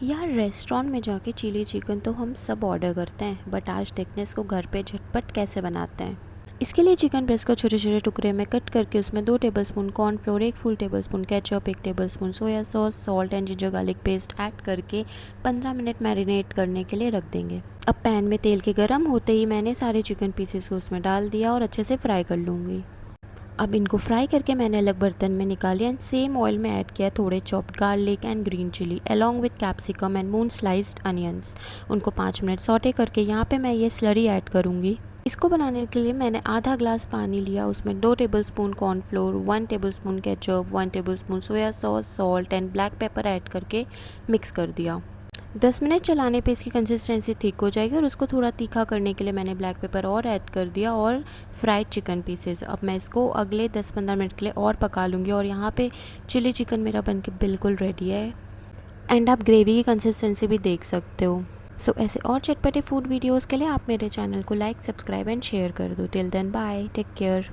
यार रेस्टोरेंट में जाके चिली चिकन तो हम सब ऑर्डर करते हैं, बट आज देखते हैं इसको घर पे झटपट कैसे बनाते हैं। इसके लिए चिकन ब्रेस्ट को छोटे छोटे टुकड़े में कट करके उसमें 2 tablespoon cornflour, 1 full tablespoon ketchup, 1 tablespoon soya sauce, salt and ginger garlic paste add करके 15 मिनट मैरिनेट करने के लिए रख देंगे। अब पैन में तेल के गर्म होते ही मैंने सारे चिकन पीसेस को उसमें डाल दिया और अच्छे से फ्राई कर लूँगी। अब इनको फ्राई करके मैंने अलग बर्तन में निकाल लिया एंड सेम ऑयल में ऐड किया थोड़े chopped garlic and green chilli along with capsicum and moon sliced onions. उनको 5 मिनट सौटे करके यहाँ पे मैं ये स्लरी ऐड करूँगी। इसको बनाने के लिए मैंने आधा ग्लास पानी लिया, उसमें 2 tablespoon cornflour, 1 tablespoon ketchup, 1 tablespoon soya sauce, salt and black pepper add करके मिक्स कर दिया। 10 मिनट चलाने पे इसकी कंसिस्टेंसी थिक हो जाएगी और उसको थोड़ा तीखा करने के लिए मैंने ब्लैक पेपर और ऐड कर दिया और फ्राइड चिकन पीसेस। अब मैं इसको अगले 10-15 मिनट के लिए और पका लूँगी और यहाँ पे चिली चिकन मेरा बनके बिल्कुल रेडी है एंड आप ग्रेवी की कंसिस्टेंसी भी देख सकते हो। सो ऐसे और चटपटे फूड वीडियोज़ के लिए आप मेरे चैनल को लाइक, सब्सक्राइब एंड शेयर कर दो। Till then bye, take care.